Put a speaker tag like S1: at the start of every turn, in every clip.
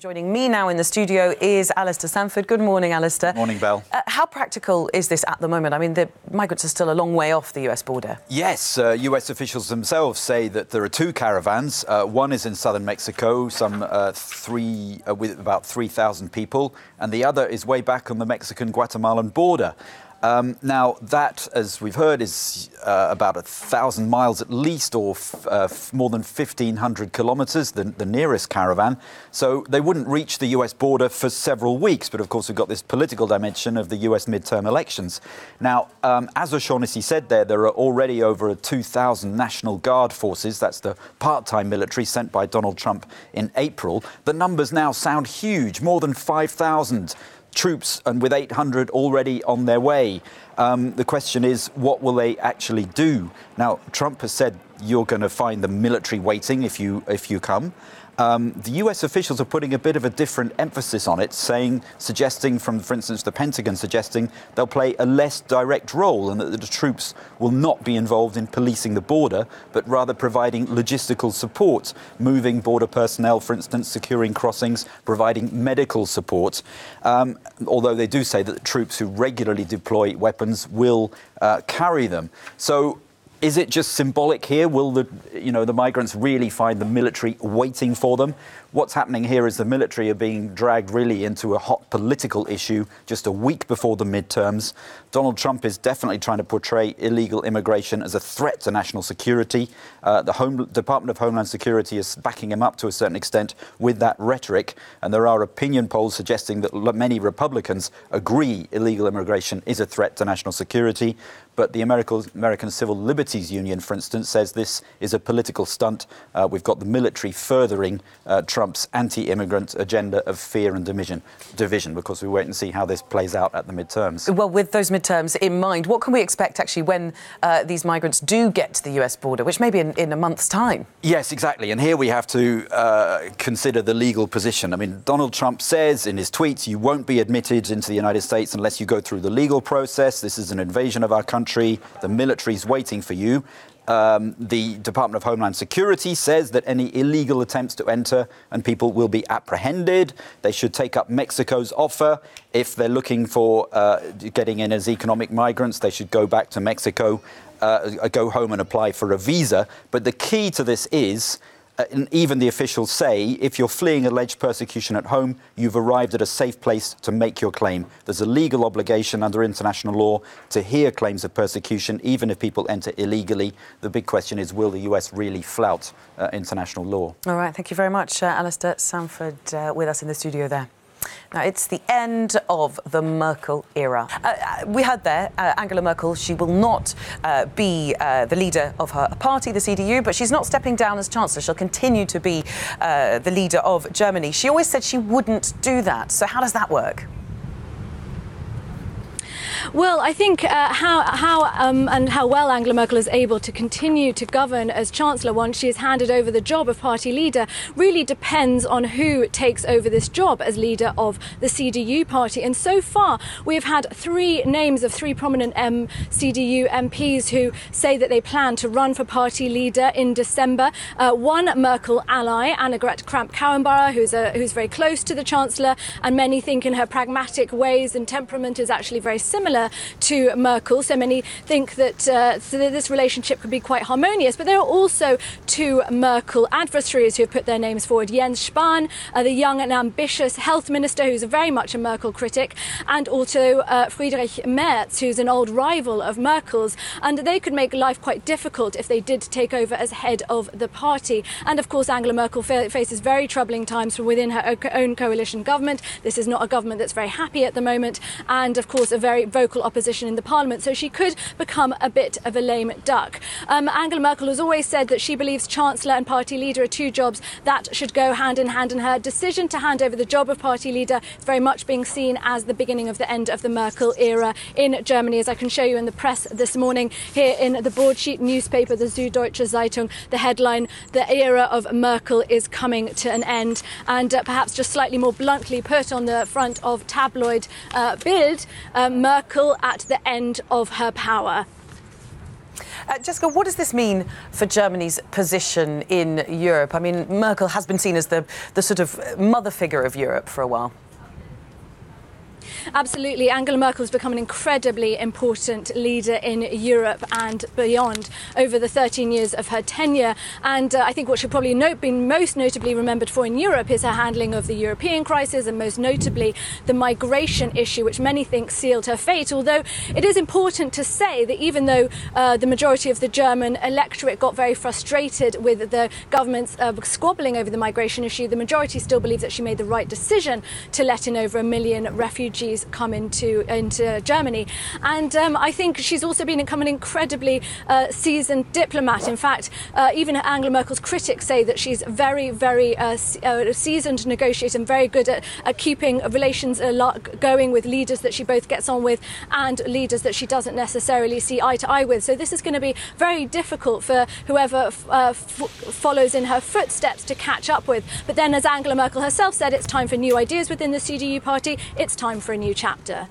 S1: Joining me now in the studio is Alistair Sanford. Good morning, Alistair.
S2: Morning, Belle.
S1: How practical is this at the moment? I mean, the migrants are still a long way off the US border.
S2: Yes, US officials themselves say that there are two caravans. One is in southern Mexico, with about 3,000 people, and the other is way back on the Mexican-Guatemalan border. Now, that, as we've heard, is about 1,000 miles at least, or more than 1,500 kilometres, the nearest caravan. So they wouldn't reach the US border for several weeks. But, of course, we've got this political dimension of the US midterm elections. Now, as O'Shaughnessy said there are already over 2,000 National Guard forces. That's the part-time military sent by Donald Trump in April. The numbers now sound huge, more than 5,000 troops, and with 800 already on their way. The question is, what will they actually do? Now, Trump has said you're going to find the military waiting if you come. The US officials are putting a bit of a different emphasis on it, suggesting, for instance, the Pentagon suggesting they'll play a less direct role and that the troops will not be involved in policing the border, but rather providing logistical support, moving border personnel, for instance, securing crossings, providing medical support. Although they do say that the troops who regularly deploy weapons will carry them. So, is it just symbolic here? Will the migrants really find the military waiting for them? What's happening here is the military are being dragged really into a hot political issue just a week before the midterms. Donald Trump is definitely trying to portray illegal immigration as a threat to national security. The Department of Homeland Security is backing him up to a certain extent with that rhetoric. And there are opinion polls suggesting that many Republicans agree illegal immigration is a threat to national security. But the American Civil Liberties Union, for instance, says this is a political stunt. We've got the military furthering Trump's anti-immigrant agenda of fear and division, because we wait and see how this plays out at the midterms. Well,
S1: with those midterms in mind, what can we expect actually when these migrants do get to the US border, which may be in a month's time?
S2: Yes, exactly. And here we have to consider the legal position. I mean, Donald Trump says in his tweets, you won't be admitted into the United States unless you go through the legal process. This is an invasion of our country. The military's waiting for you. The Department of Homeland Security says that any illegal attempts to enter and people will be apprehended. They should take up Mexico's offer. If they're looking for getting in as economic migrants, they should go back to Mexico, go home and apply for a visa. But the key to this is, and even the officials say, if you're fleeing alleged persecution at home, you've arrived at a safe place to make your claim. There's a legal obligation under international law to hear claims of persecution, even if people enter illegally. The big question is, will the US really flout international law?
S1: All right, thank you very much, Alistair Sanford, with us in the studio there. Now, it's the end of the Merkel era. We heard there, Angela Merkel, she will not be the leader of her party, the CDU, but she's not stepping down as Chancellor. She'll continue to be the leader of Germany. She always said she wouldn't do that. So how does that work?
S3: Well, I think how well Angela Merkel is able to continue to govern as Chancellor once she has handed over the job of party leader really depends on who takes over this job as leader of the CDU party. And so far, we've had three names of three prominent CDU MPs who say that they plan to run for party leader in December. One Merkel ally, Annegret Kramp-Karrenbauer, who's very close to the Chancellor, and many think in her pragmatic ways and temperament is actually very similar to Merkel, so many think that this relationship could be quite harmonious. But there are also two Merkel adversaries who have put their names forward. Jens Spahn, the young and ambitious health minister, who's very much a Merkel critic, and also Friedrich Merz, who's an old rival of Merkel's. And they could make life quite difficult if they did take over as head of the party. And of course, Angela Merkel faces very troubling times from within her own coalition government. This is not a government that's very happy at the moment, and of course a very vocal opposition in the parliament, so she could become a bit of a lame duck. Angela Merkel has always said that she believes Chancellor and party leader are two jobs that should go hand in hand, and her decision to hand over the job of party leader is very much being seen as the beginning of the end of the Merkel era in Germany. As I can show you in the press this morning, here in the broadsheet newspaper, the Süddeutsche Zeitung, the headline, "The era of Merkel is coming to an end," and perhaps just slightly more bluntly put on the front of tabloid Bild, Merkel at the end of her power.
S1: Jessica, what does this mean for Germany's position in Europe? I mean, Merkel has been seen as the sort of mother figure of Europe for a while.
S3: Absolutely. Angela Merkel has become an incredibly important leader in Europe and beyond over the 13 years of her tenure. And I think what she'll probably be most notably remembered for in Europe is her handling of the European crisis, and most notably the migration issue, which many think sealed her fate. Although it is important to say that even though the majority of the German electorate got very frustrated with the government's squabbling over the migration issue, the majority still believes that she made the right decision to let in over 1 million refugees come into Germany. And I think she's also become an incredibly seasoned diplomat. In fact, even Angela Merkel's critics say that she's very, very seasoned negotiator and very good at keeping relations going with leaders that she both gets on with and leaders that she doesn't necessarily see eye to eye with. So this is going to be very difficult for whoever follows in her footsteps to catch up with. But then, as Angela Merkel herself said, it's time for new ideas within the CDU party. It's time for a new chapter.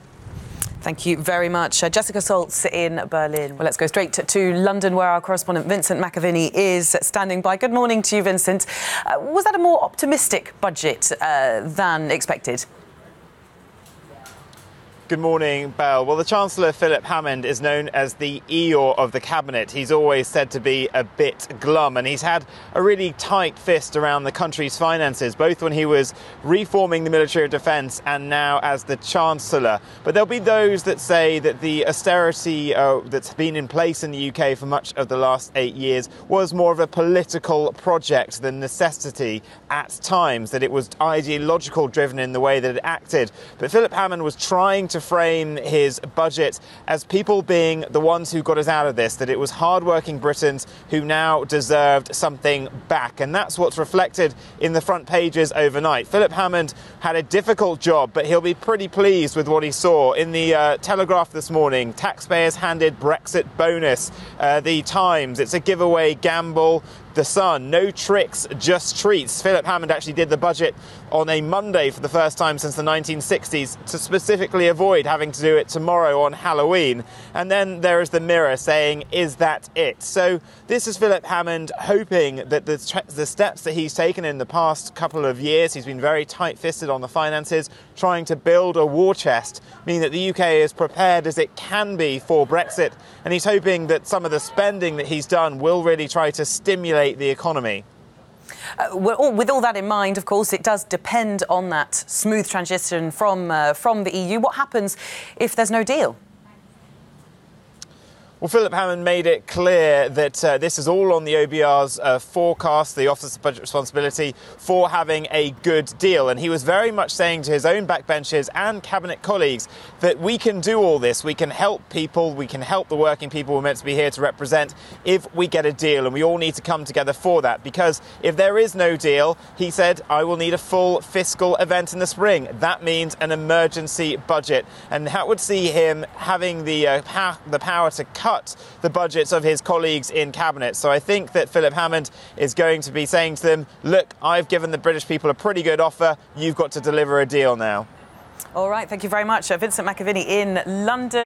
S1: Thank you very much. Jessica Saltz in Berlin. Well, let's go straight to London, where our correspondent Vincent McAviney is standing by. Good morning to you, Vincent. Was that a more optimistic budget than expected?
S4: Good morning, Belle. Well, the Chancellor, Philip Hammond, is known as the Eeyore of the Cabinet. He's always said to be a bit glum, and he's had a really tight fist around the country's finances, both when he was reforming the military of defence and now as the Chancellor. But there'll be those that say that the austerity that's been in place in the UK for much of the last 8 years was more of a political project than necessity at times, that it was ideological driven in the way that it acted. But Philip Hammond was trying to frame his budget as people being the ones who got us out of this, that it was hard-working Britons who now deserved something back. And that's what's reflected in the front pages overnight. Philip Hammond had a difficult job, but he'll be pretty pleased with what he saw. In the Telegraph this morning, taxpayers handed Brexit bonus. The Times, it's a giveaway gamble. The Sun, no tricks, just treats. Philip Hammond actually did the budget on a Monday for the first time since the 1960s to specifically avoid having to do it tomorrow on Halloween. And then there is the Mirror saying, is that it? So this is Philip Hammond hoping that the steps that he's taken in the past couple of years, he's been very tight-fisted on the finances, trying to build a war chest, meaning that the UK is prepared as it can be for Brexit. And he's hoping that some of the spending that he's done will really try to stimulate the economy.
S1: With all that in mind, of course, it does depend on that smooth transition from the EU. What happens if there's no deal?
S4: Well, Philip Hammond made it clear that this is all on the OBR's forecast, the Office of Budget Responsibility, for having a good deal. And he was very much saying to his own backbenchers and cabinet colleagues that we can do all this. We can help people. We can help the working people we're meant to be here to represent if we get a deal. And we all need to come together for that. Because if there is no deal, he said, I will need a full fiscal event in the spring. That means an emergency budget. And that would see him having the power to cut the budgets of his colleagues in cabinet. So I think that Philip Hammond is going to be saying to them, look, I've given the British people a pretty good offer. You've got to deliver a deal now.
S1: All right. Thank you very much, Vincent McAviney in London.